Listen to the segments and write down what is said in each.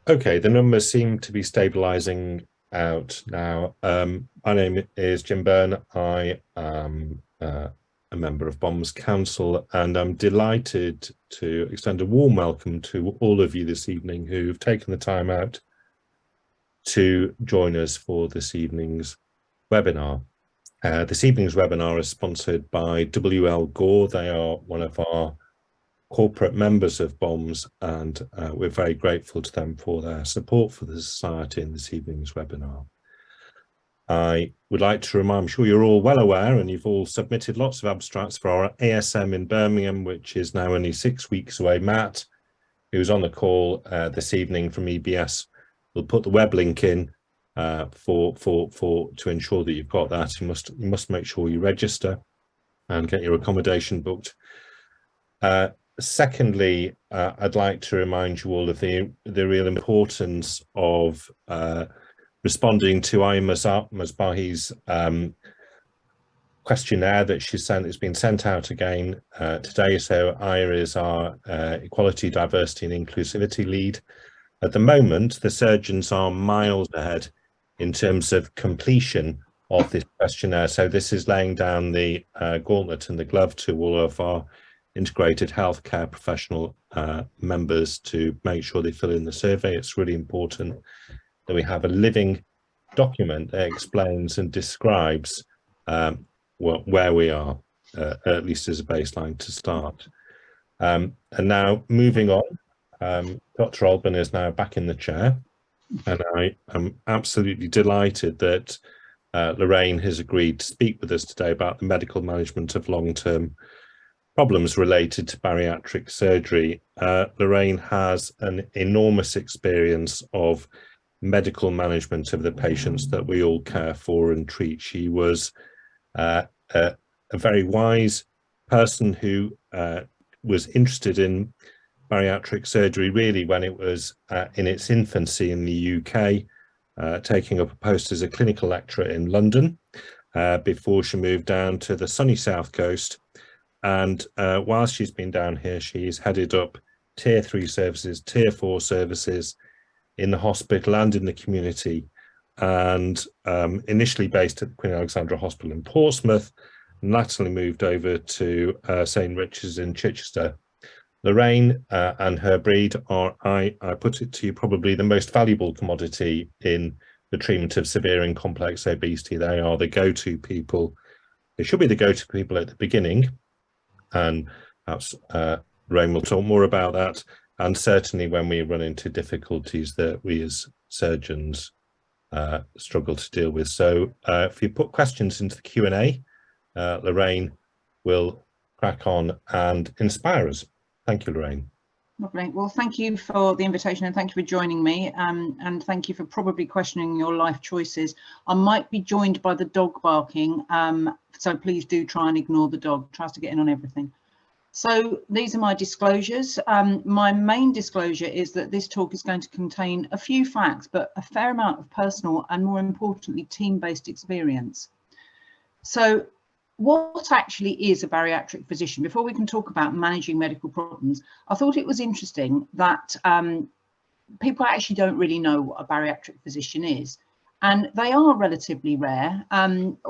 Okay, the numbers seem to be stabilizing out now. My name is Jim Byrne. I am a member of BOMSS Council, and I'm delighted to extend a warm welcome to all of you this evening who've taken the time out to join us for this evening's webinar. This evening's webinar is sponsored by WL Gore. They are one of our corporate members of BOMSS, and we're very grateful to them for their support for the Society in this evening's webinar. I would like to remind, I'm sure you're all well aware, and you've all submitted lots of abstracts for our ASM in Birmingham, which is now only 6 weeks away. Matt, who's on the call this evening from EBS, will put the web link in to ensure that you've got that. You must make sure you register and get your accommodation booked. Secondly, I'd like to remind you all of the real importance of responding to Ayma Masbahi's questionnaire that she sent. It's been sent out again today. So Aya is our Equality, Diversity and Inclusivity lead. At the moment, the surgeons are miles ahead in terms of completion of this questionnaire. So this is laying down the gauntlet and the glove to all of our integrated healthcare professional members to make sure they fill in the survey. It's really important that we have a living document that explains and describes where we are, at least as a baseline to start. And now moving on, Dr. Albon is now back in the chair, and I am absolutely delighted that Lorraine has agreed to speak with us today about the medical management of long-term problems related to bariatric surgery. Lorraine has an enormous experience of medical management of the patients that we all care for and treat. She was a very wise person who was interested in bariatric surgery really when it was in its infancy in the UK, taking up a post as a clinical lecturer in London before she moved down to the sunny south coast. And whilst she's been down here, she's headed up tier 3 services, tier 4 services in the hospital and in the community, and initially based at the Queen Alexandra Hospital in Portsmouth, and latterly moved over to St. Richard's in Chichester. Lorraine and her breed are, I put it to you, probably the most valuable commodity in the treatment of severe and complex obesity. They are the go-to people. They should be the go-to people at the beginning, and perhaps Lorraine will talk more about that, and certainly when we run into difficulties that we as surgeons struggle to deal with. So if you put questions into the Q&A, Lorraine will crack on and inspire us. Thank you, Lorraine. Lovely. Well, thank you for the invitation, and thank you for joining me, and thank you for probably questioning your life choices. I might be joined by the dog barking, so please do try and ignore the dog. Tries to get in on everything. So these are my disclosures. My main disclosure is that this talk is going to contain a few facts, but a fair amount of personal and, more importantly, team-based experience. So what actually is a bariatric physician? Before we can talk about managing medical problems, I thought it was interesting that people actually don't really know what a bariatric physician is, and they are relatively rare.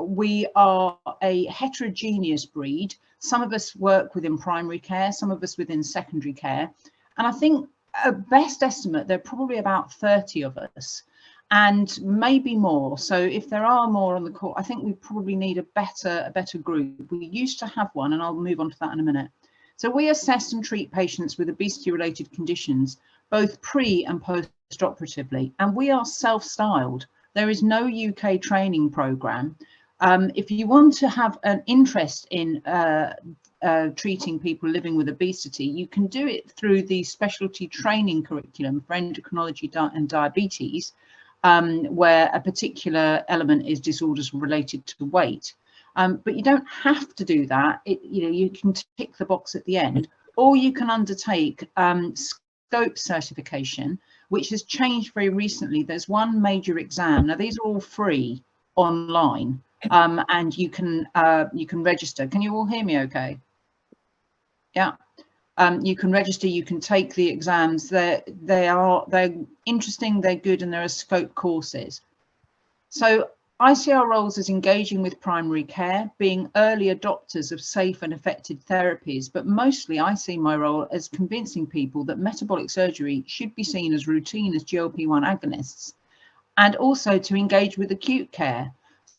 We are a heterogeneous breed. Some of us work within primary care, some of us within secondary care, and I think at best estimate there are probably about 30 of us, and maybe more. So if there are more on the call, I think we probably need a better group. We used to have one, and I'll move on to that in a minute. So we assess and treat patients with obesity related conditions, both pre and post-operatively, and we are self-styled. There is no UK training programme. If you want to have an interest in treating people living with obesity, you can do it through the specialty training curriculum for endocrinology and diabetes, where a particular element is disorders related to weight. But you don't have to do that. You can tick the box at the end, or you can undertake scope certification, which has changed very recently. There's one major exam. Now, these are all free online, and you can register. Can you all hear me okay? Yeah. You can register, you can take the exams. They're interesting, they're good, and there are scope courses. So I see our roles as engaging with primary care, being early adopters of safe and effective therapies, but mostly I see my role as convincing people that metabolic surgery should be seen as routine as GLP-1 agonists, and also to engage with acute care.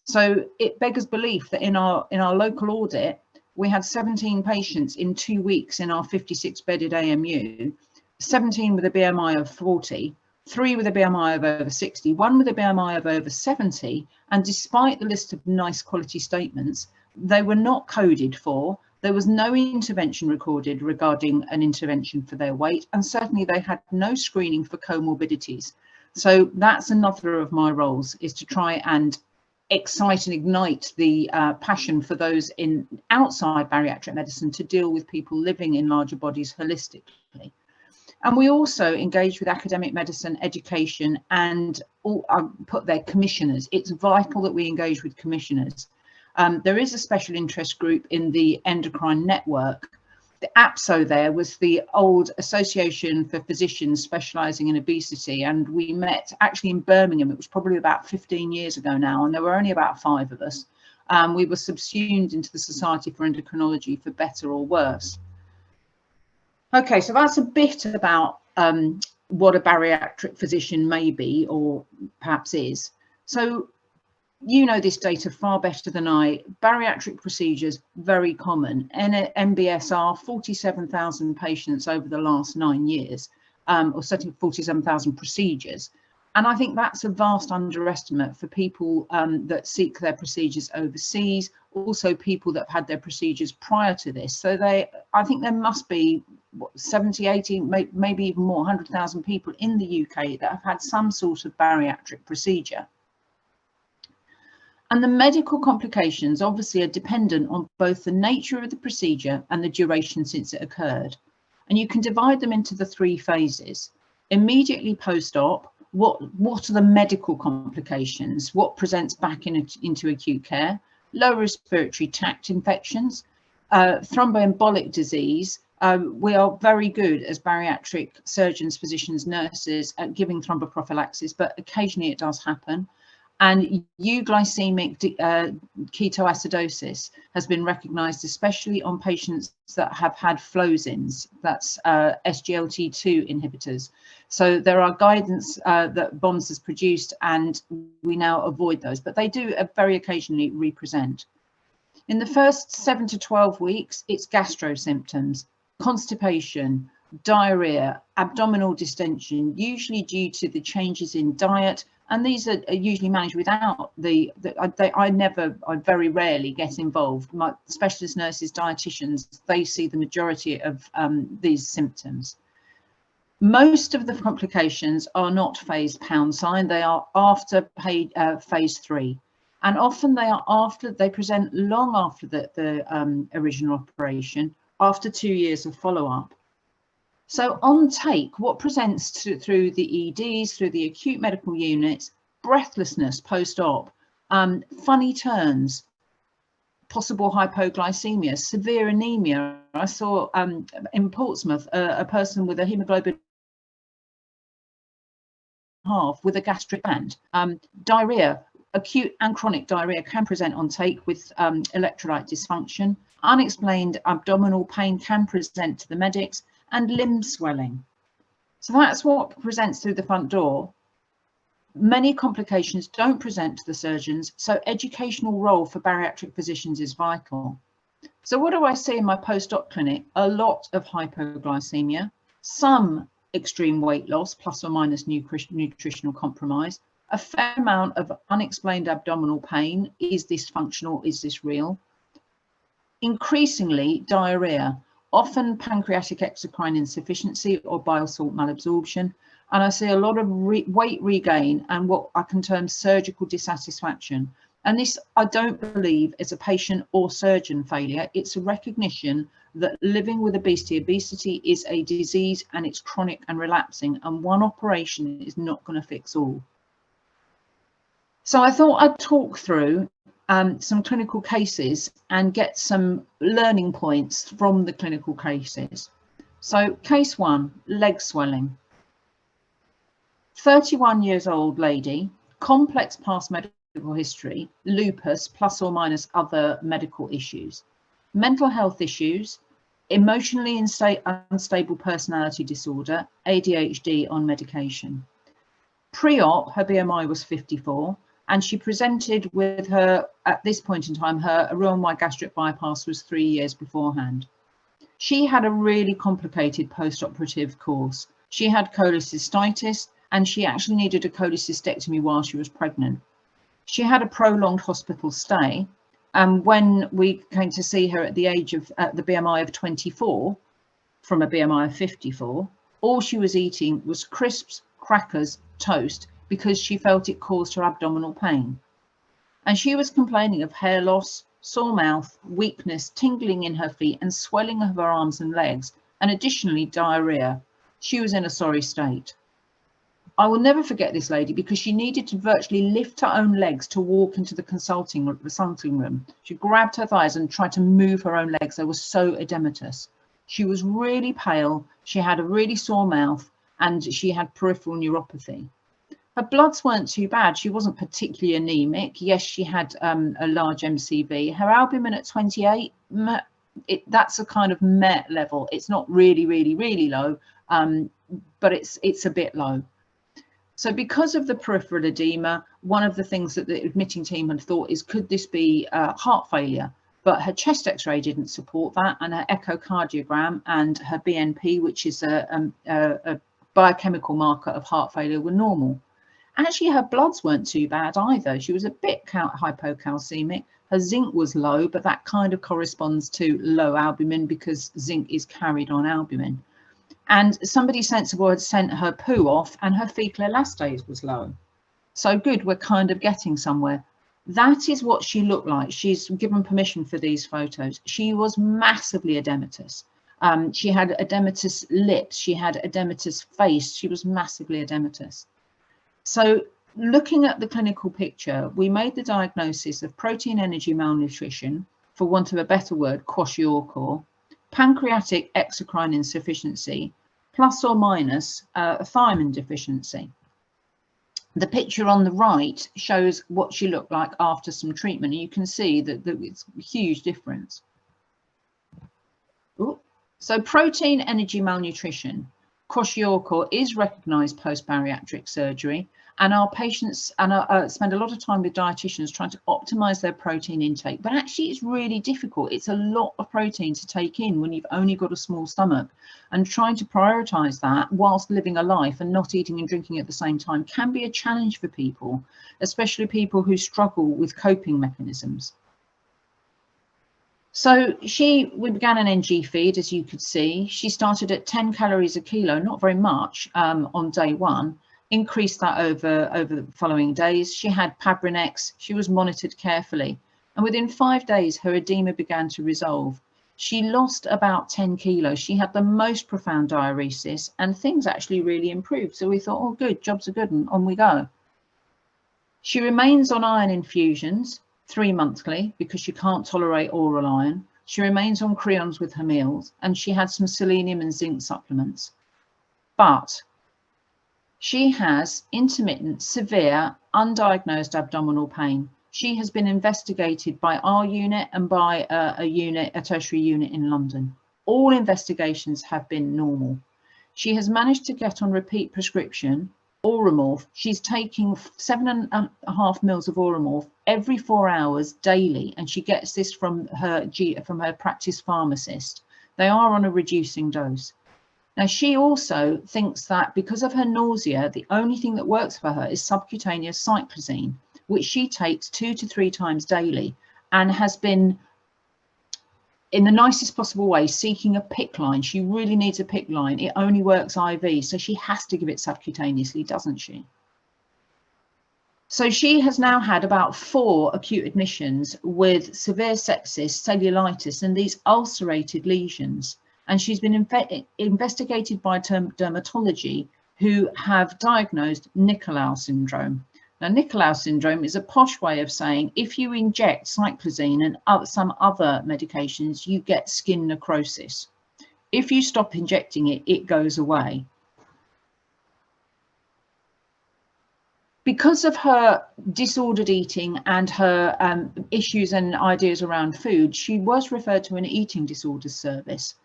So it beggars belief that in our local audit, we had 17 patients in 2 weeks in our 56-bedded AMU, 17 with a BMI of 40, 3 with a BMI of over 60, 1 with a BMI of over 70, and despite the list of nice quality statements, they were not coded for. There was no intervention recorded regarding an intervention for their weight, and certainly they had no screening for comorbidities. So that's another of my roles, is to try and excite and ignite the passion for those in outside bariatric medicine to deal with people living in larger bodies holistically. And we also engage with academic medicine, education, and put their commissioners. It's vital that we engage with commissioners. There is a special interest group in the endocrine network. The APSO there was the old Association for Physicians Specialising in Obesity, and we met actually in Birmingham. It was probably about 15 years ago now, and there were only about 5 of us. We were subsumed into the Society for Endocrinology, for better or worse. Okay, so that's a bit about what a bariatric physician may be, or perhaps is. So you know this data far better than I. Bariatric procedures, very common. MBSR, 47,000 patients over the last 9 years, or certainly 47,000 procedures. And I think that's a vast underestimate for people that seek their procedures overseas, also people that have had their procedures prior to this. So I think there must be 70, 80, maybe even more, 100,000 people in the UK that have had some sort of bariatric procedure. And the medical complications obviously are dependent on both the nature of the procedure and the duration since it occurred. And you can divide them into the 3 phases. Immediately post-op, what are the medical complications? What presents back into acute care? Lower respiratory tract infections, thromboembolic disease. We are very good as bariatric surgeons, physicians, nurses at giving thromboprophylaxis, but occasionally it does happen. And euglycemic ketoacidosis has been recognised, especially on patients that have had flozins, that's SGLT2 inhibitors. So there are guidance that BOMSS has produced, and we now avoid those, but they do very occasionally represent. In the first 7 to 12 weeks, it's gastro symptoms, constipation, diarrhea, abdominal distension, usually due to the changes in diet. And these are usually managed without I very rarely get involved. My specialist nurses, dietitians, they see the majority of these symptoms. Most of the complications are not phase pound sign. They are after phase 3. And often they present long after the original operation, after 2 years of follow-up. So on take, what presents through the EDs, through the acute medical units, breathlessness post-op, funny turns, possible hypoglycemia, severe anemia. I saw in Portsmouth a person with a hemoglobin half with a gastric band. Diarrhea, acute and chronic diarrhea can present on take with electrolyte dysfunction. Unexplained abdominal pain can present to the medics, and limb swelling. So that's what presents through the front door. Many complications don't present to the surgeons, so educational role for bariatric physicians is vital. So what do I see in my post-op clinic? A lot of hypoglycemia, some extreme weight loss, plus or minus nutritional compromise, a fair amount of unexplained abdominal pain. Is this functional? Is this real? Increasingly, diarrhea, often pancreatic exocrine insufficiency or bile salt malabsorption. And I see a lot of weight regain and what I can term surgical dissatisfaction. And this, I don't believe, is a patient or surgeon failure. It's a recognition that living with obesity is a disease, and it's chronic and relapsing, and one operation is not going to fix all. So I thought I'd talk through some clinical cases and get some learning points from the clinical cases. So case 1, leg swelling. 31 years old lady, complex past medical history, lupus plus or minus other medical issues, mental health issues, emotionally unstable personality disorder, ADHD on medication. Pre-op, her BMI was 54, and she presented with her, at this point in time, her Roux-en-Y gastric bypass was 3 years beforehand. She had a really complicated post-operative course. She had cholecystitis, and she actually needed a cholecystectomy while she was pregnant. She had a prolonged hospital stay, and when we came to see her at the age of the BMI of 24, from a BMI of 54, all she was eating was crisps, crackers, toast, because she felt it caused her abdominal pain. And she was complaining of hair loss, sore mouth, weakness, tingling in her feet and swelling of her arms and legs, and additionally diarrhea. She was in a sorry state. I will never forget this lady because she needed to virtually lift her own legs to walk into the consulting room. She grabbed her thighs and tried to move her own legs. They were so edematous. She was really pale. She had a really sore mouth and she had peripheral neuropathy. Her bloods weren't too bad. She wasn't particularly anemic. Yes, she had a large MCV. Her albumin at 28, that's a kind of MET level. It's not really, really, really low, but it's a bit low. So because of the peripheral edema, one of the things that the admitting team had thought is, could this be heart failure? But her chest x-ray didn't support that, and her echocardiogram and her BNP, which is a biochemical marker of heart failure, were normal. Actually, her bloods weren't too bad either. She was a bit hypocalcemic. Her zinc was low, but that kind of corresponds to low albumin because zinc is carried on albumin. And somebody sensible had sent her poo off and her fecal elastase was low. So good, we're kind of getting somewhere. That is what she looked like. She's given permission for these photos. She was massively edematous. She had edematous lips. She had edematous face. She was massively edematous. So looking at the clinical picture, we made the diagnosis of protein energy malnutrition, for want of a better word, kwashiorkor, pancreatic exocrine insufficiency, plus or minus thiamine deficiency. The picture on the right shows what she looked like after some treatment, and you can see that it's a huge difference. Ooh. So protein energy malnutrition, kwashiorkor, is recognized post-bariatric surgery, and our patients spend a lot of time with dietitians trying to optimize their protein intake, but actually it's really difficult. It's a lot of protein to take in when you've only got a small stomach, and trying to prioritize that whilst living a life and not eating and drinking at the same time can be a challenge for people, especially people who struggle with coping mechanisms. So we began an NG feed, as you could see. She started at 10 calories a kilo, not very much on day 1, increased that over the following days. She had Pabrinex. She was monitored carefully. And within 5 days, her edema began to resolve. She lost about 10 kilos. She had the most profound diuresis and things actually really improved. So we thought, oh, good, jobs are good, and on we go. She remains on iron infusions 3 monthly because she can't tolerate oral iron. She remains on creons with her meals, and she had some selenium and zinc supplements. But she has intermittent, severe, undiagnosed abdominal pain. She has been investigated by our unit and by a tertiary unit in London. All investigations have been normal. She has managed to get on repeat prescription, Oromorph. She's taking 7.5 mils of Oromorph every 4 hours daily, and she gets this from her practice pharmacist. They are on a reducing dose. Now, she also thinks that because of her nausea, the only thing that works for her is subcutaneous cyclizine, which she takes 2 to 3 times daily, and has been, in the nicest possible way, seeking a PICC line. She really needs a PICC line. It only works IV, so she has to give it subcutaneously, doesn't she? So she has now had about 4 acute admissions with severe sepsis, cellulitis, and these ulcerated lesions. And she's been investigated by dermatology, who have diagnosed Nicolau syndrome. Now, Nicolau syndrome is a posh way of saying if you inject cyclizine and some other medications, you get skin necrosis. If you stop injecting it, it goes away. Because of her disordered eating and her issues and ideas around food, she was referred to an eating disorders service.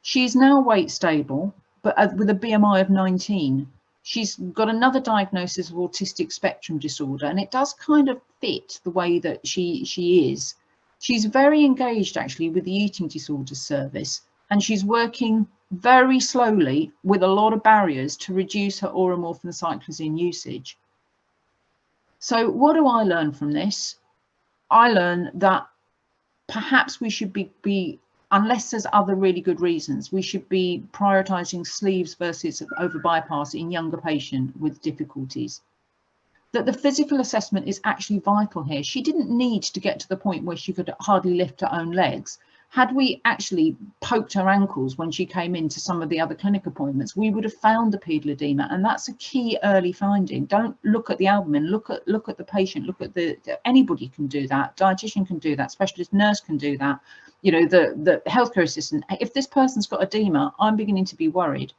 She's now weight stable, but with a BMI of 19. She's got another diagnosis of autistic spectrum disorder, and it does kind of fit the way that she is. She's very engaged actually with the eating disorders service, and she's working very slowly with a lot of barriers to reduce her oromorphin cyclazine usage. So what do I learn from this? I learn that perhaps we should be, unless there's other really good reasons, we should be prioritizing sleeves versus over bypass in younger patients with difficulties. That the physical assessment is actually vital here. She didn't need to get to the point where she could hardly lift her own legs. Had we actually poked her ankles when she came into some of the other clinic appointments, we would have found the pedal edema, and that's a key early finding. Don't look at the albumin, look at the patient, look at anybody can do that. Dietitian can do that, specialist nurse can do that. You know, the healthcare assistant. If this person's got edema, I'm beginning to be worried.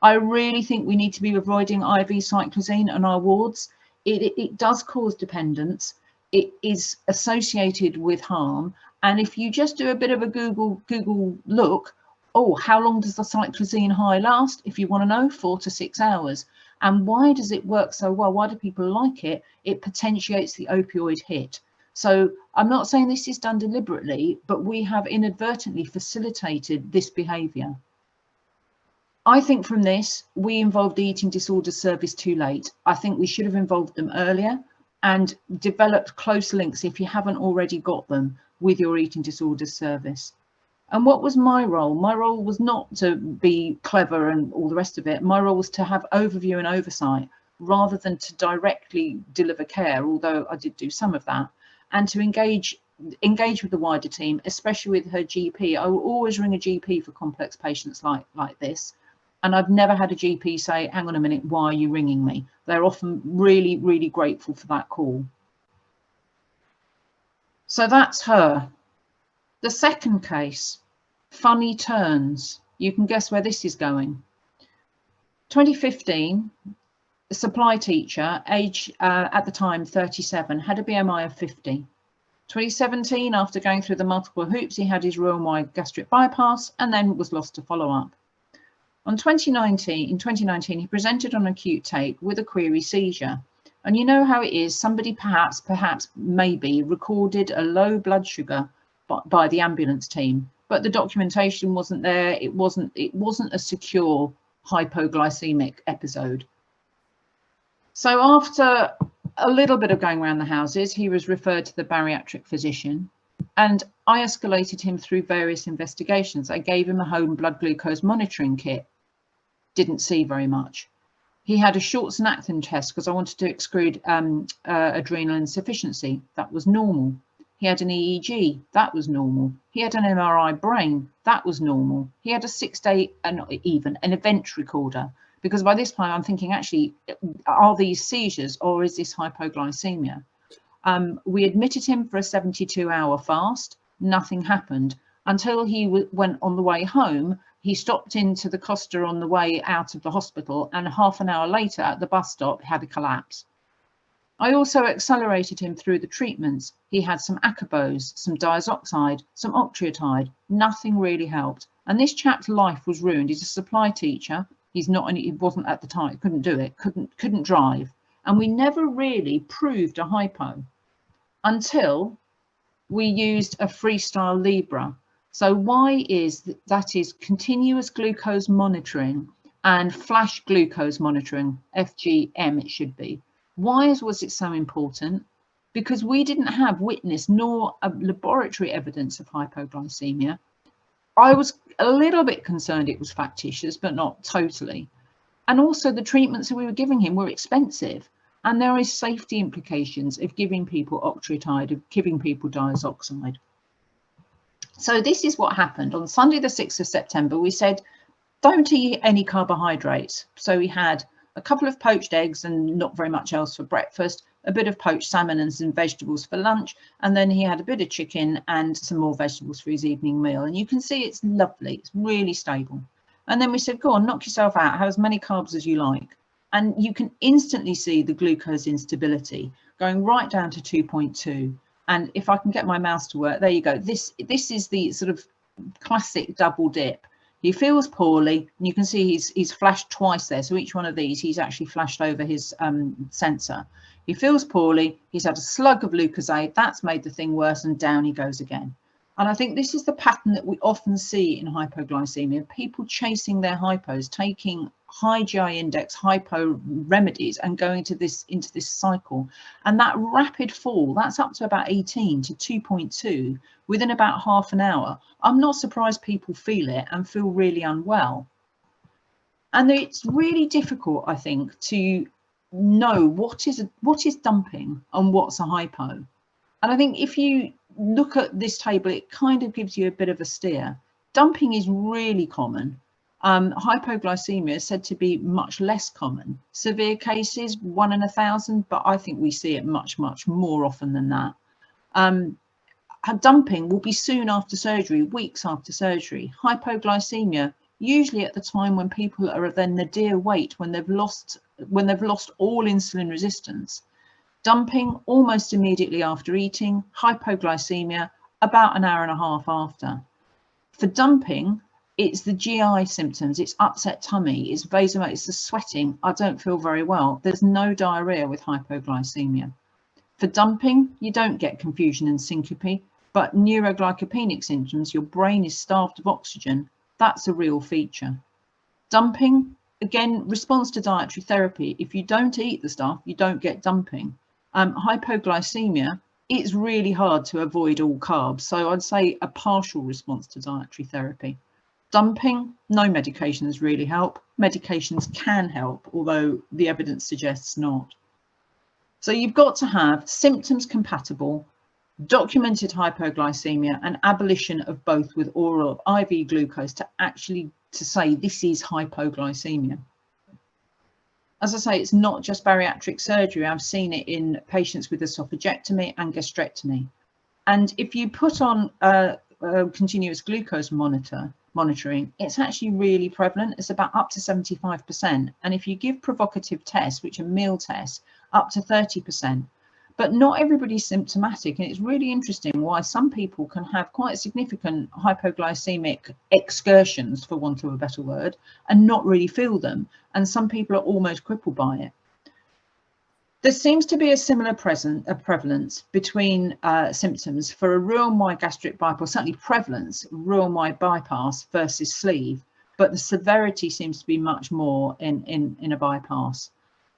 I really think we need to be avoiding IV cyclazine on our wards. It does cause dependence. It is associated with harm. And if you just do a bit of a Google look, oh, how long does the cyclazine high last? If you want to know, 4 to 6 hours. And why does it work so well? Why do people like it? It potentiates the opioid hit. So I'm not saying this is done deliberately, but we have inadvertently facilitated this behaviour. I think from this, we involved the eating disorders service too late. I think we should have involved them earlier and developed close links, if you haven't already got them, with your eating disorders service. And what was my role? My role was not to be clever and all the rest of it. My role was to have overview and oversight rather than to directly deliver care, although I did do some of that, and to engage with the wider team, especially with her GP. I will always ring a GP for complex patients like this. And I've never had a GP say, hang on a minute, why are you ringing me? They're often really, really grateful for that call. So that's her. The second case, funny turns. You can guess where this is going. 2015, a supply teacher, age at the time 37, had a BMI of 50. 2017, after going through the multiple hoops, he had his Roux-en-Y gastric bypass and then was lost to follow-up. In 2019, he presented on acute take with a query seizure. And you know how it is, somebody perhaps maybe recorded a low blood sugar by the ambulance team, but the documentation wasn't there. It wasn't a secure hypoglycemic episode. So after a little bit of going around the houses, he was referred to the bariatric physician, and I escalated him through various investigations. I gave him a home blood glucose monitoring kit. Didn't see very much. He had a short synaptin test because I wanted to exclude adrenal insufficiency. That was normal. He had an EEG. That was normal. He had an MRI brain. That was normal. He had a 6-day, not even, an event recorder. Because by this time I'm thinking, actually, are these seizures or is this hypoglycemia? We admitted him for a 72-hour fast. Nothing happened until he went on the way home. He stopped into the Costa on the way out of the hospital, and half an hour later at the bus stop had a collapse. I also accelerated him through the treatments. He had some acarbose, some diazoxide, some octreotide. Nothing really helped. And this chap's life was ruined. He's a supply teacher. He wasn't at the time, couldn't do it, couldn't drive. And we never really proved a hypo until we used a freestyle Libra. So why is that is continuous glucose monitoring and flash glucose monitoring, FGM it should be. Why was it so important? Because we didn't have witness nor a laboratory evidence of hypoglycemia. I was a little bit concerned it was factitious, but not totally. And also the treatments that we were giving him were expensive. And there is safety implications of giving people octreotide, of giving people diazoxide. So this is what happened. On Sunday, the 6th of September, we said, don't eat any carbohydrates. So we had a couple of poached eggs and not very much else for breakfast, a bit of poached salmon and some vegetables for lunch, and then he had a bit of chicken and some more vegetables for his evening meal. And you can see it's lovely, it's really stable. And then we said, go on, knock yourself out, have as many carbs as you like. And you can instantly see the glucose instability going right down to 2.2. And if I can get my mouse to work, there you go. This is the sort of classic double dip. He feels poorly, and you can see he's flashed twice there. So each one of these, he's actually flashed over his sensor. He feels poorly, he's had a slug of Lucozade, that's made the thing worse, and down he goes again. And I think this is the pattern that we often see in hypoglycemia, people chasing their hypos, taking high GI index hypo remedies and going into this cycle. And that rapid fall, that's up to about 18 to 2.2 within about half an hour. I'm not surprised people feel it and feel really unwell. And it's really difficult, I think, to know what is dumping and what's a hypo. And I think if you look at this table, it kind of gives you a bit of a steer. Dumping is really common. Hypoglycemia is said to be much less common. Severe cases, 1 in 1,000, but I think we see it much, much more often than that. Dumping will be soon after surgery, weeks after surgery. Hypoglycemia, usually at the time when people are at their nadir weight, when they've lost all insulin resistance. Dumping almost immediately after eating, hypoglycemia about an hour and a half after. For dumping, it's the GI symptoms, it's upset tummy, it's vasomotor, it's the sweating, I don't feel very well. There's no diarrhea with hypoglycemia. For dumping, you don't get confusion and syncope, but neuroglycopenic symptoms, your brain is starved of oxygen, that's a real feature. Dumping, again, response to dietary therapy. If you don't eat the stuff, you don't get dumping. Hypoglycemia, it's really hard to avoid all carbs. So I'd say a partial response to dietary therapy. Dumping, no medications really help. Medications can help, although the evidence suggests not. So you've got to have symptoms compatible, documented hypoglycemia and abolition of both with oral or IV glucose to say this is hypoglycemia. As I say, it's not just bariatric surgery. I've seen it in patients with esophagectomy and gastrectomy. And if you put on continuous glucose monitoring, it's actually really prevalent. It's about up to 75%. And if you give provocative tests, which are meal tests, up to 30%. But not everybody's symptomatic, and it's really interesting why some people can have quite significant hypoglycemic excursions, for want of a better word, and not really feel them, and some people are almost crippled by it. There seems to be a similar prevalence between symptoms for a Roux-en-Y gastric bypass, certainly prevalence, Roux-en-Y bypass versus sleeve, but the severity seems to be much more in a bypass.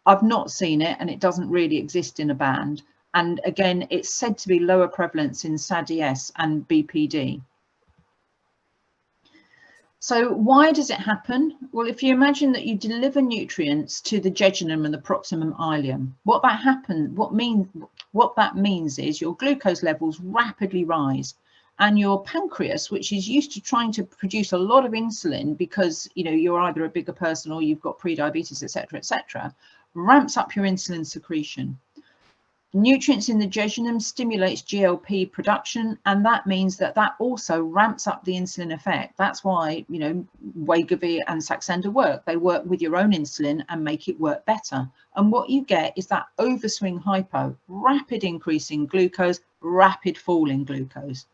I've not seen it, and it doesn't really exist in a band. And again, it's said to be lower prevalence in SADS and BPD. So why does it happen? Well, if you imagine that you deliver nutrients to the jejunum and the proximum ileum, what that means is your glucose levels rapidly rise, and your pancreas, which is used to trying to produce a lot of insulin because you're either a bigger person or you've got prediabetes, etc., ramps up your insulin secretion. Nutrients in the jejunum stimulates GLP production, and that means that also ramps up the insulin effect. That's why Wegovy and Saxenda work. They work with your own insulin and make it work better. And what you get is that overswing hypo, rapid increase in glucose, rapid fall in glucose.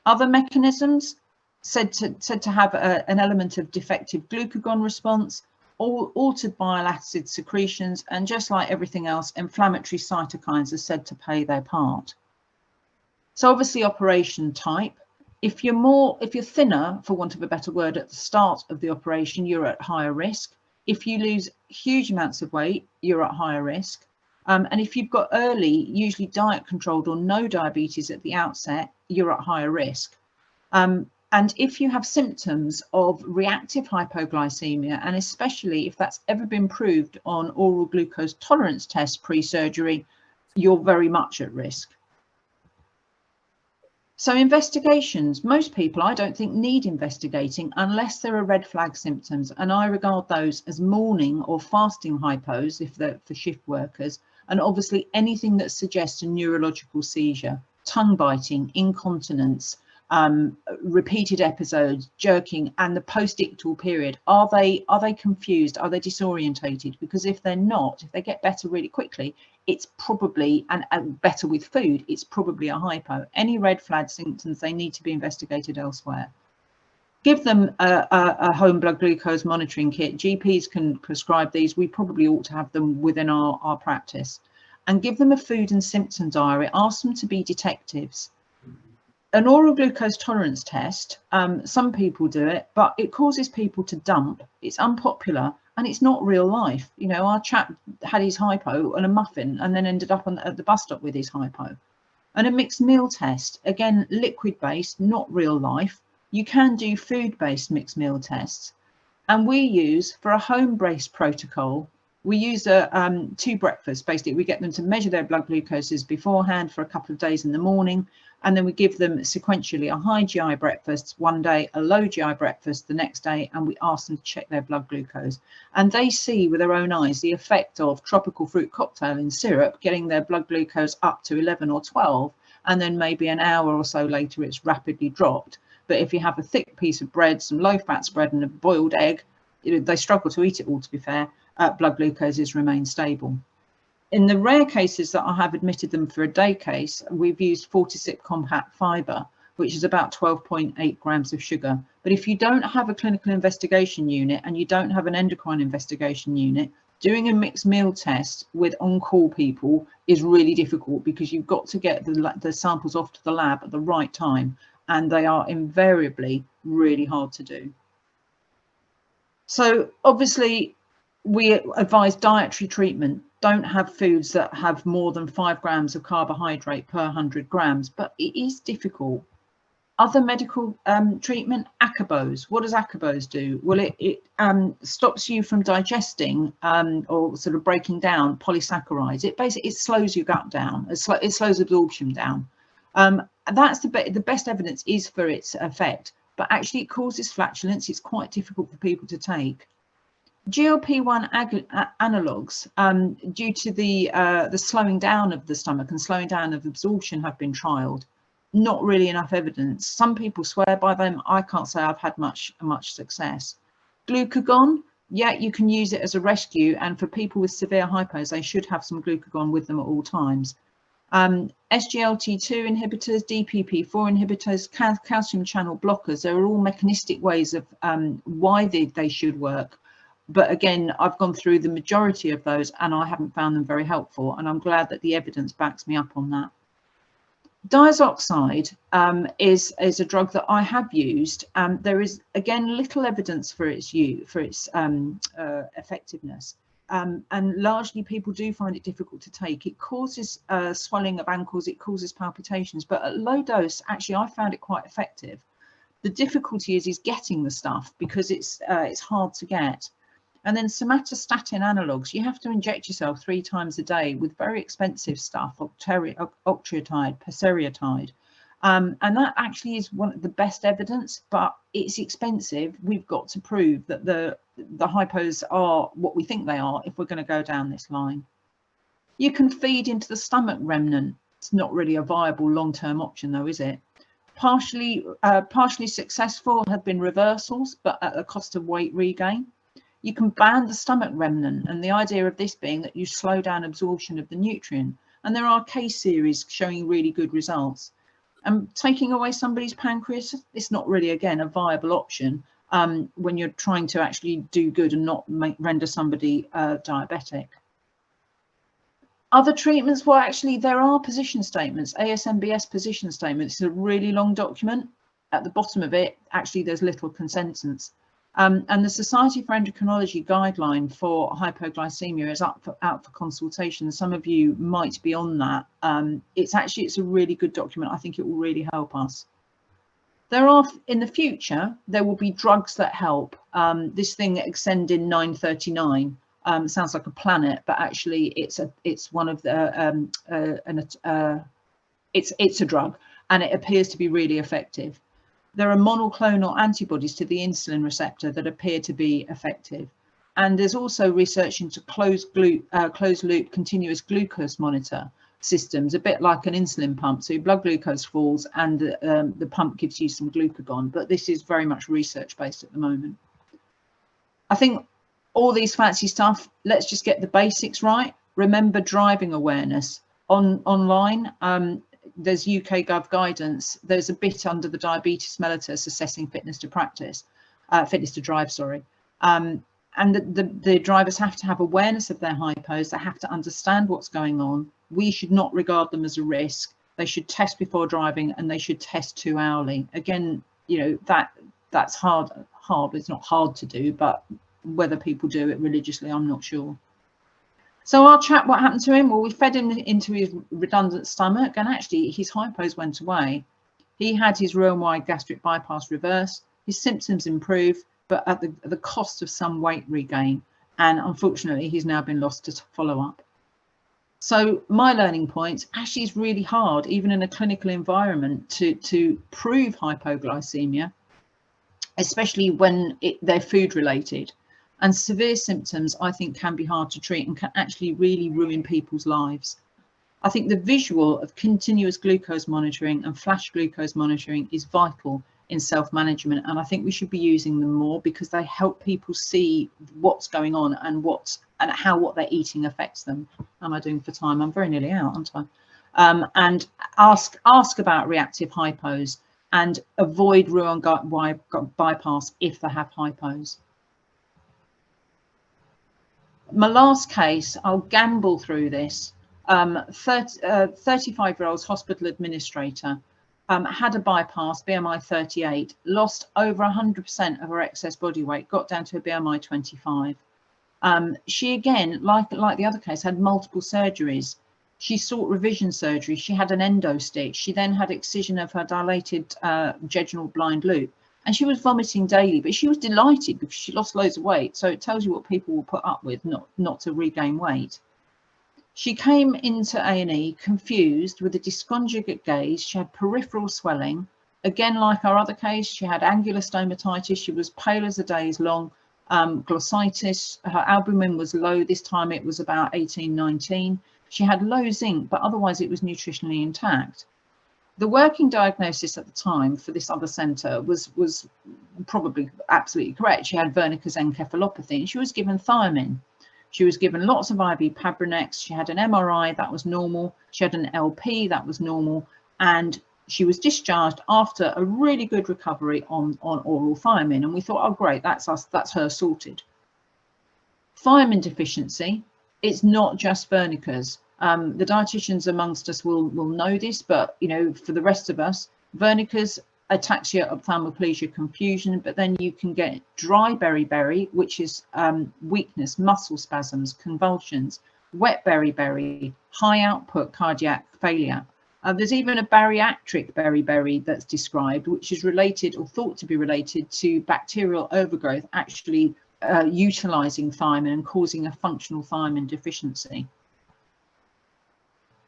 Other mechanisms said to have an element of defective glucagon response, all altered bile acid secretions, and just like everything else, inflammatory cytokines are said to play their part. So obviously operation type. If you're thinner, for want of a better word, at the start of the operation, you're at higher risk. If you lose huge amounts of weight, you're at higher risk. And if you've got early, usually diet controlled or no diabetes at the outset, you're at higher risk. And if you have symptoms of reactive hypoglycemia, and especially if that's ever been proved on oral glucose tolerance tests pre-surgery, you're very much at risk. So investigations, most people I don't think need investigating unless there are red flag symptoms, and I regard those as morning or fasting hypos if they're for shift workers, And obviously anything that suggests a neurological seizure, tongue biting, incontinence, repeated episodes, jerking, and the post-ictal period, are they confused? Are they disorientated? Because if they're not, if they get better really quickly, it's probably, and better with food, it's probably a hypo. Any red flag symptoms, they need to be investigated elsewhere. Give them a home blood glucose monitoring kit. GPs can prescribe these. We probably ought to have them within our practice. And give them a food and symptom diary. Ask them to be detectives. An oral glucose tolerance test, some people do it, but it causes people to dump. It's unpopular and it's not real life. You know, our chap had his hypo and a muffin and then ended up at the bus stop with his hypo. And a mixed meal test, again, liquid based, not real life. You can do food based mixed meal tests. And we use, for a home-based protocol, we use 2 breakfasts. Basically, we get them to measure their blood glucoses beforehand for a couple of days in the morning, and then we give them sequentially a high GI breakfast one day, a low GI breakfast the next day, and we ask them to check their blood glucose. And they see with their own eyes the effect of tropical fruit cocktail in syrup, getting their blood glucose up to 11 or 12, and then maybe an hour or so later it's rapidly dropped. But if you have a thick piece of bread, some low-fat spread and a boiled egg, they struggle to eat it all, to be fair, blood glucoses remain stable. In the rare cases that I have admitted them for a day case, we've used fortisip compact fibre, which is about 12.8 grams of sugar. But if you don't have a clinical investigation unit and you don't have an endocrine investigation unit, doing a mixed meal test with on-call people is really difficult, because you've got to get the samples off to the lab at the right time, and they are invariably really hard to do. So obviously we advise dietary treatment. Don't have foods that have more than 5 grams of carbohydrate per 100 grams, but it is difficult. Other medical treatment, acarbose. What does acarbose do? Well, it stops you from digesting or sort of breaking down polysaccharides. It slows your gut down. It slows absorption down. That's the best evidence is for its effect, but actually it causes flatulence. It's quite difficult for people to take. GLP-1 analogues, due to the slowing down of the stomach and slowing down of absorption, have been trialled. Not really enough evidence. Some people swear by them. I can't say I've had much success. Glucagon, yeah, you can use it as a rescue, and for people with severe hypos, they should have some glucagon with them at all times. SGLT2 inhibitors, DPP4 inhibitors, calcium channel blockers, they are all mechanistic ways of why they should work. But again, I've gone through the majority of those and I haven't found them very helpful, and I'm glad that the evidence backs me up on that. Diazoxide is a drug that I have used. There is, again, little evidence for its effectiveness. And largely people do find it difficult to take. It causes swelling of ankles, it causes palpitations, but at low dose, actually, I found it quite effective. The difficulty is getting the stuff, because it's hard to get. And then somatostatin analogues, you have to inject yourself 3 times a day with very expensive stuff, octreotide, perseriatide. And that actually is one of the best evidence, but it's expensive. We've got to prove that the hypos are what we think they are if we're going to go down this line. You can feed into the stomach remnant. It's not really a viable long-term option though, is it? Partially successful have been reversals, but at the cost of weight regain. You can ban the stomach remnant, and the idea of this being that you slow down absorption of the nutrient. And there are case series showing really good results. And taking away somebody's pancreas, it's not really, again, a viable option when you're trying to actually do good and not render somebody diabetic. Other treatments, well, actually, there are position statements, ASMBS position statements. It's a really long document. At the bottom of it, actually, there's little consensus. And the Society for Endocrinology guideline for hypoglycemia is out for consultation. Some of you might be on that. It's a really good document. I think it will really help us. In the future, there will be drugs that help. This thing Exendin 939 sounds like a planet, but actually it's one of the it's a drug, and it appears to be really effective. There are monoclonal antibodies to the insulin receptor that appear to be effective. And there's also research into closed loop continuous glucose monitor systems, a bit like an insulin pump. So your blood glucose falls and the pump gives you some glucagon, but this is very much research based at the moment. I think all these fancy stuff, let's just get the basics right. Remember driving awareness online. There's UK Gov guidance. There's a bit under the diabetes mellitus assessing fitness to practice, fitness to drive, sorry. And the drivers have to have awareness of their hypos. They have to understand what's going on. We should not regard them as a risk. They should test before driving, and they should test 2 hourly. Again, you know, that's hard. It's not hard to do, but whether people do it religiously, I'm not sure. So our chap, what happened to him? Well, we fed him into his redundant stomach, and actually his hypos went away. He had his Roux-en-Y gastric bypass reversed. His symptoms improved, but at the cost of some weight regain. And unfortunately, he's now been lost to follow-up. So my learning point, actually is really hard, even in a clinical environment, to prove hypoglycemia, especially when they're food related. And severe symptoms, I think, can be hard to treat and can actually really ruin people's lives. I think the visual of continuous glucose monitoring and flash glucose monitoring is vital in self-management, and I think we should be using them more because they help people see what's going on and how what they're eating affects them. How am I doing for time? I'm very nearly out, aren't I? And ask about reactive hypos and avoid Roux-en-Y bypass if they have hypos. My last case, I'll gamble through this. 35-year-old hospital administrator, had a bypass, BMI 38, lost over 100% of her excess body weight, got down to a BMI 25. She again, like the other case, had multiple surgeries. She sought revision surgery. She had an endo stitch. She then had excision of her dilated jejunal blind loop. And she was vomiting daily, but she was delighted because she lost loads of weight. So it tells you what people will put up with, not to regain weight. She came into A&E confused with a dysconjugate gaze. She had peripheral swelling. Again, like our other case, she had angular stomatitis. She was pale as the day is long, glossitis. Her albumin was low. This time it was about 18, 19. She had low zinc, but otherwise it was nutritionally intact. The working diagnosis at the time for this other centre was probably absolutely correct. She had Wernicke's encephalopathy and she was given thiamine. She was given lots of IV Pabrinex. She had an MRI, that was normal. She had an LP, that was normal. And she was discharged after a really good recovery on oral thiamine. And we thought, oh, great, that's her sorted. Thiamine deficiency, it's not just Wernicke's. The dietitians amongst us will know this, but you know, for the rest of us, Wernicke's, ataxia, ophthalmoplegia, confusion, but then you can get dry beriberi, which is weakness, muscle spasms, convulsions, wet beriberi, high output cardiac failure. There's even a bariatric beriberi that's described, which is related or thought to be related to bacterial overgrowth, actually utilizing thiamine and causing a functional thiamine deficiency.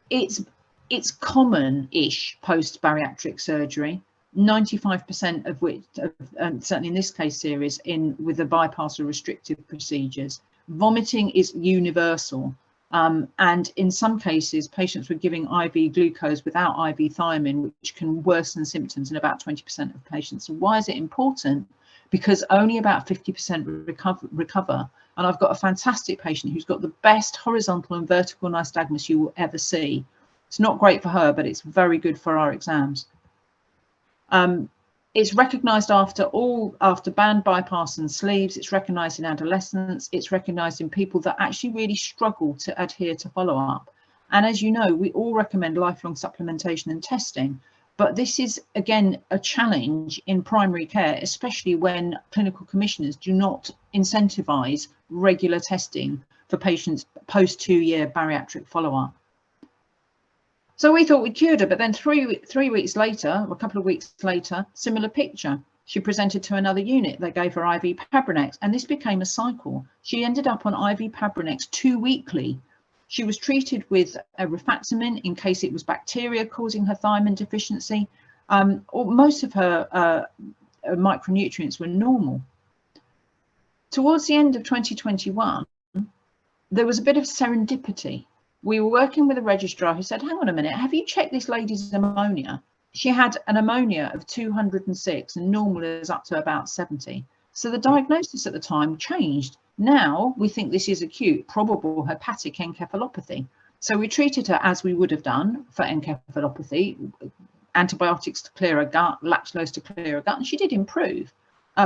It's common-ish post-bariatric surgery, 95% of which, certainly in this case series, with the bypass or restrictive procedures. Vomiting is universal, and in some cases, patients were giving IV glucose without IV thiamine, which can worsen symptoms in about 20% of patients. So why is it important? Because only about 50% recover. And I've got a fantastic patient who's got the best horizontal and vertical nystagmus you will ever see. It's not great for her, but it's very good for our exams. It's recognised after band bypass and sleeves. It's recognised in adolescents. It's recognised in people that actually really struggle to adhere to follow-up. And as you know, we all recommend lifelong supplementation and testing. But this is, again, a challenge in primary care, especially when clinical commissioners do not incentivise regular testing for patients post 2-year bariatric follow-up. So we thought we cured her, but then three weeks later, or a couple of weeks later, similar picture. She presented to another unit. They gave her IV Pabrinex, and this became a cycle. She ended up on IV Pabrinex 2 weekly. She was treated with a rifaximin in case it was bacteria causing her thiamine deficiency. Or most of her micronutrients were normal. Towards the end of 2021, there was a bit of serendipity. We were working with a registrar who said, hang on a minute, have you checked this lady's ammonia? She had an ammonia of 206 and normal is up to about 70. So the diagnosis at the time changed. Now we think this is acute, probable hepatic encephalopathy. So we treated her as we would have done for encephalopathy, antibiotics to clear her gut, lactulose to clear her gut, and she did improve,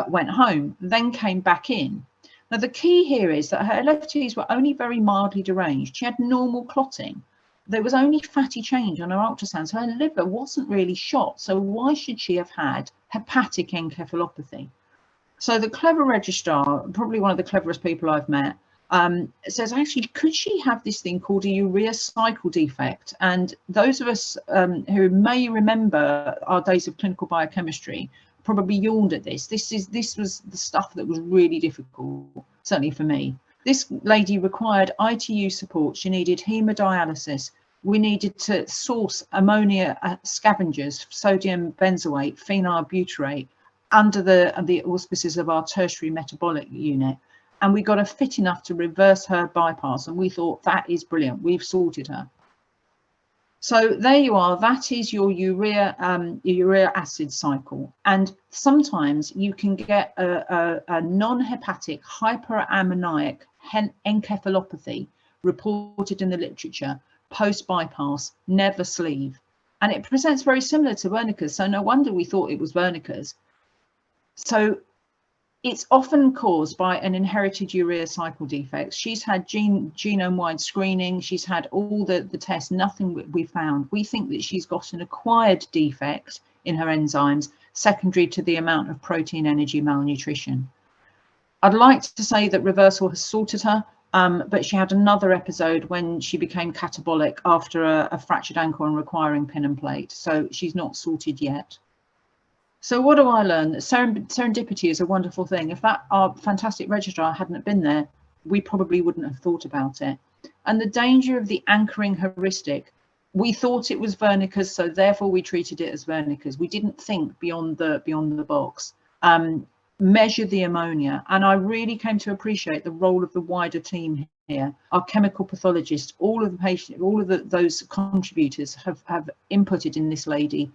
went home, then came back in. Now the key here is that her LFTs were only very mildly deranged. She had normal clotting. There was only fatty change on her ultrasound, so her liver wasn't really shot. So why should she have had hepatic encephalopathy? So the clever registrar, probably one of the cleverest people I've met, says, actually, could she have this thing called a urea cycle defect? And those of us who may remember our days of clinical biochemistry probably yawned at this. This was the stuff that was really difficult, certainly for me. This lady required ITU support. She needed hemodialysis. We needed to source ammonia scavengers, sodium benzoate, phenyl butyrate, under the auspices of our tertiary metabolic unit. And we got her fit enough to reverse her bypass. And we thought, that is brilliant. We've sorted her. So there you are. That is your urea acid cycle. And sometimes you can get a non-hepatic hyperammoniac encephalopathy reported in the literature post-bypass, never sleeve. And it presents very similar to Wernicke's. So no wonder we thought it was Wernicke's. So it's often caused by an inherited urea cycle defect. She's had genome-wide screening. She's had all the tests, nothing we found. We think that she's got an acquired defect in her enzymes, secondary to the amount of protein energy malnutrition. I'd like to say that reversal has sorted her, but she had another episode when she became catabolic after a fractured ankle and requiring pin and plate. So she's not sorted yet. So what do I learn? Serendipity is a wonderful thing. If our fantastic registrar hadn't been there, we probably wouldn't have thought about it. And the danger of the anchoring heuristic, we thought it was Wernicke's, so therefore we treated it as Wernicke's. We didn't think beyond the box. Measure the ammonia. And I really came to appreciate the role of the wider team here. Our chemical pathologists, all of the patients, all of those contributors have inputted in this lady.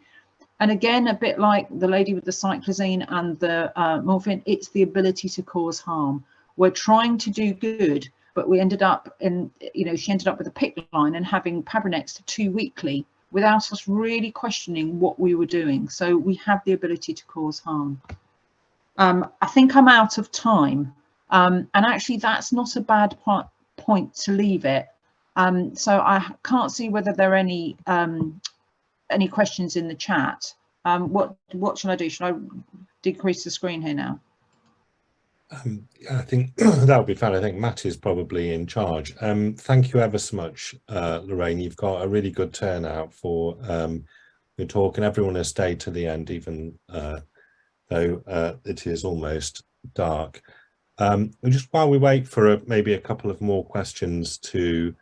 And again, a bit like the lady with the cyclazine and the morphine, it's the ability to cause harm. We're trying to do good, but we ended up she ended up with a PICC line and having Pabrinex 2 weekly without us really questioning what we were doing. So we have the ability to cause harm. I think I'm out of time. And actually, that's not a bad point to leave it. So I can't see whether there are any questions in the chat. What shall I do? Should I decrease the screen here now? I think that would be fine. I think Matt is probably in charge. Thank you ever so much, Lorraine. You've got a really good turnout for your talk, and everyone has stayed to the end, even though it is almost dark. Just while we wait for maybe a couple of more questions to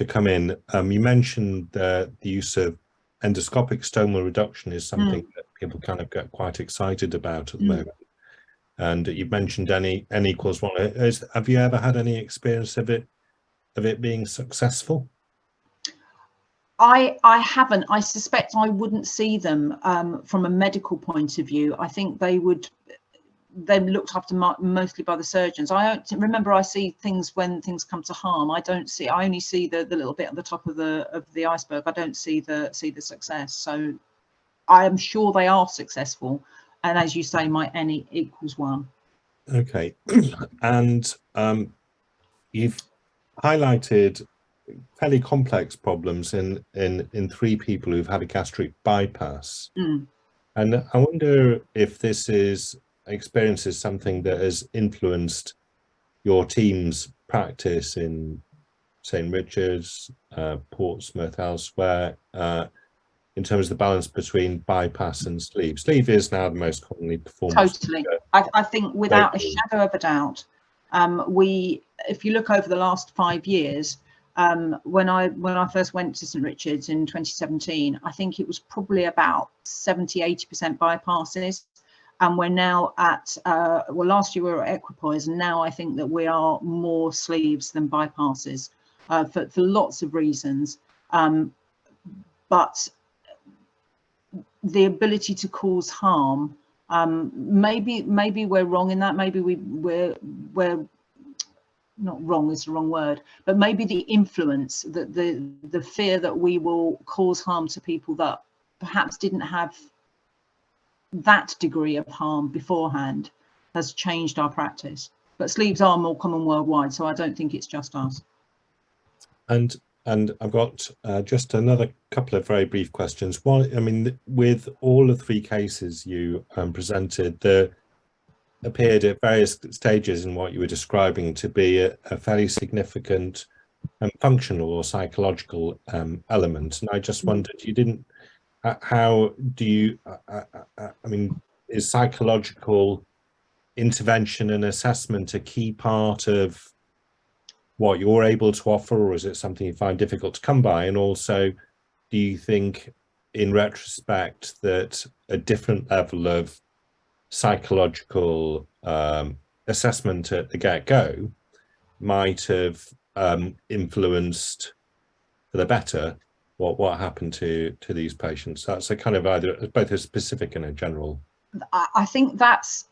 come in, you mentioned the use of endoscopic stomal reduction is something that people kind of get quite excited about at the moment. And you've mentioned N=1. Have you ever had any experience of it being successful? I haven't. I suspect I wouldn't see them from a medical point of view. I think they're looked after mostly by the surgeons. I don't remember. I see things when things come to harm. I only see the little bit at the top of the iceberg. I don't see the success. So I am sure they are successful. And as you say, my N=1. Okay. And you've highlighted fairly complex problems in 3 people who've had a gastric bypass. And I wonder if this experience is something that has influenced your team's practice in St. Richard's, Portsmouth, elsewhere, in terms of the balance between bypass and sleeve. Sleeve is now the most commonly performed. Totally. I think without a shadow of a doubt, if you look over the last 5 years, when I first went to St. Richard's in 2017, I think it was probably about 70–80% bypasses. And we're now at, well, last year we were at equipoise, and now I think that we are more sleeves than bypasses for lots of reasons. But the ability to cause harm, maybe we're wrong in that. Maybe we're not wrong is the wrong word, but maybe the influence, that the fear that we will cause harm to people that perhaps didn't have that degree of harm beforehand has changed our practice. But sleeves are more common worldwide, so I don't think it's just us. And I've got just another couple of very brief questions. One, I mean, with all the 3 cases you presented, there appeared at various stages in what you were describing to be a fairly significant functional or psychological element. And I just wondered, you didn't, how do you, I mean, is psychological intervention and assessment a key part of what you're able to offer, or is it something you find difficult to come by? And also, do you think in retrospect that a different level of psychological assessment at the get-go might have influenced for the better what happened to these patients? That's a kind of either both a specific and a general. I think that's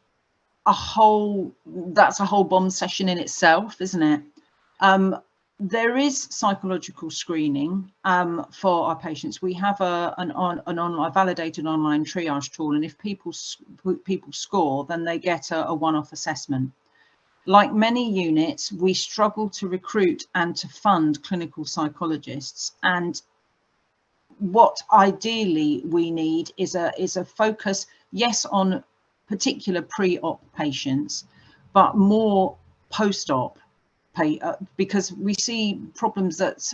a whole BOMSS session in itself, isn't it? There is psychological screening for our patients. We have an online validated online triage tool, and if people score, then they get a one-off assessment. Like many units, we struggle to recruit and to fund clinical psychologists, and what ideally we need is a focus, yes, on particular pre-op patients, but more post-op, because we see problems that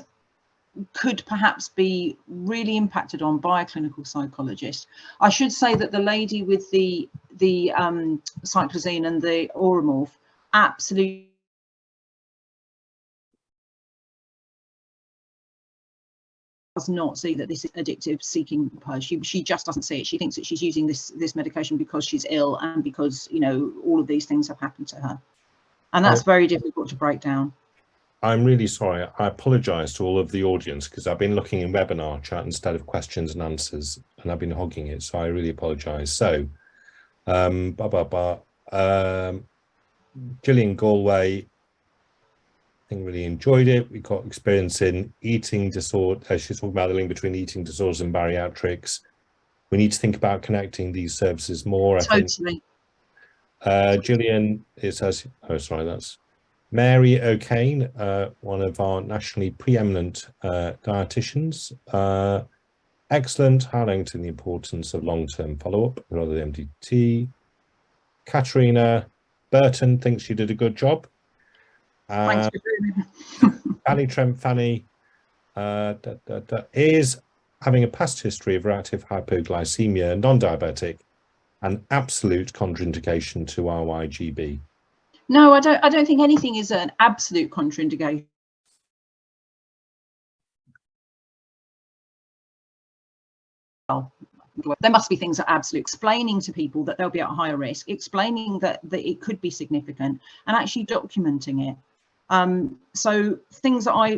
could perhaps be really impacted on by a clinical psychologist. I should say that the lady with the cyclozine and the Oromorph absolutely does not see that this is addictive seeking her. She just doesn't see it. She thinks that she's using this medication because she's ill and because, you know, all of these things have happened to her. And that's very difficult to break down. I'm really sorry. I apologize to all of the audience because I've been looking in webinar chat instead of questions and answers, and I've been hogging it. So I really apologize. So, Gillian Galway, I think really enjoyed it. We got experience in eating disorder. She's talking about the link between eating disorders and bariatrics. We need to think about connecting these services more. Totally. I think Gillian, it says, oh, sorry, that's Mary O'Kane, one of our nationally preeminent dietitians. Excellent, highlighting the importance of long-term follow-up with other MDT. Katerina Burton thinks you did a good job. Thanks for doing it. Fanny Trent Fanny is having a past history of reactive hypoglycemia, non-diabetic, an absolute contraindication to RYGB. No, I don't think anything is an absolute contraindication. There must be things that are absolute. Explaining to people that they'll be at higher risk, explaining that it could be significant, and actually documenting it. So things that I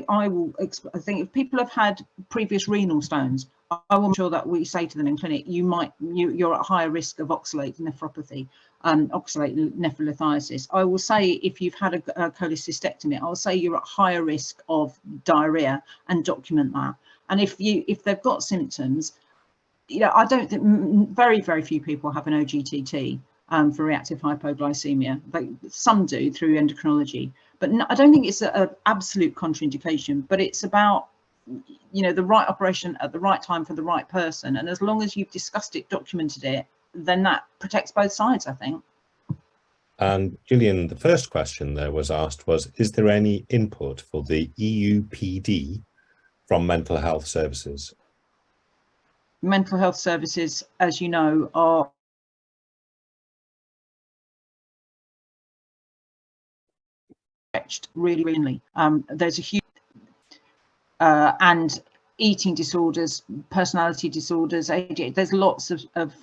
think if people have had previous renal stones, I will make sure that we say to them in clinic, you're at higher risk of oxalate nephropathy, oxalate nephrolithiasis. I will say if you've had a cholecystectomy, I'll say you're at higher risk of diarrhea, and document that. And if they've got symptoms, you know, I don't think very few people have an OGTT for reactive hypoglycemia. Some do through endocrinology, but no, I don't think it's an absolute contraindication. But it's about, you know, the right operation at the right time for the right person, and as long as you've discussed it, documented it, then that protects both sides, I think. And Gillian, the first question there was asked was, is there any input for the EUPD from mental health services? Mental health services, as you know, are really. There's a huge and eating disorders, personality disorders, ADHD. There's lots of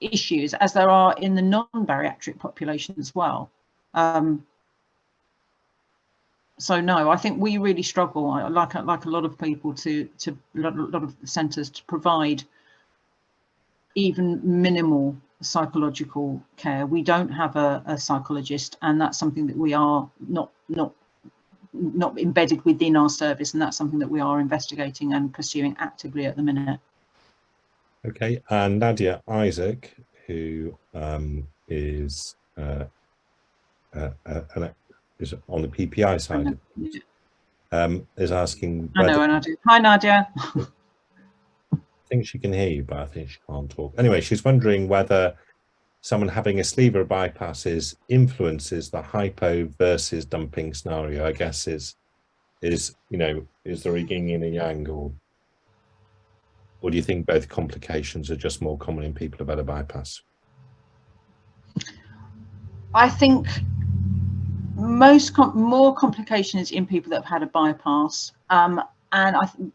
issues as there are in the non-bariatric population as well. So no, I think we really struggle, like a lot of people, a lot of centres, to provide even minimal psychological care. We don't have a psychologist, and that's something that we are not embedded within our service, and that's something that we are investigating and pursuing actively at the minute. Okay, and Nadia Isaac, who is on the PPI side, is asking whether... I know, Nadia. Hi, Nadia. I think she can hear you, but I think she can't talk. Anyway, she's wondering whether someone having a sleeve bypasses influences the hypo versus dumping scenario. I guess is you know, is there a yin and a yang, or do you think both complications are just more common in people who've had a bypass? I think more complications in people that have had a bypass.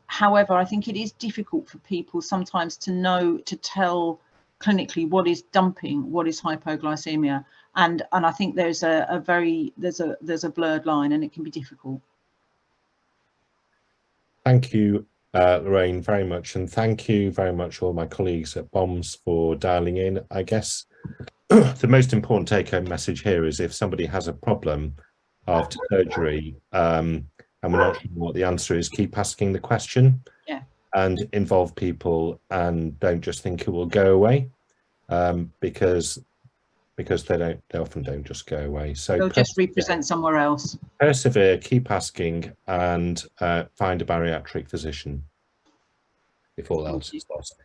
However, I think it is difficult for people sometimes to tell clinically what is dumping, what is hypoglycemia, and I think there's a blurred line, and it can be difficult. Thank you, Lorraine, very much, and thank you very much all my colleagues at BOMSS for dialing in. I guess the most important take-home message here is, if somebody has a problem after surgery and we're not sure what the answer is, keep asking the question. Yeah. And involve people, and don't just think it will go away, because they often don't just go away. So they'll just represent somewhere else. Persevere, keep asking, and find a bariatric physician if all else is lost.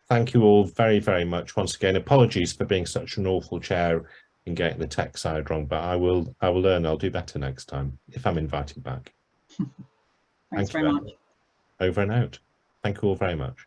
Thank you all very, very much. Once again, apologies for being such an awful chair and getting the tech side wrong, but I will learn. I'll do better next time if I'm invited back. Thanks very much. Over and out. Thank you all very much.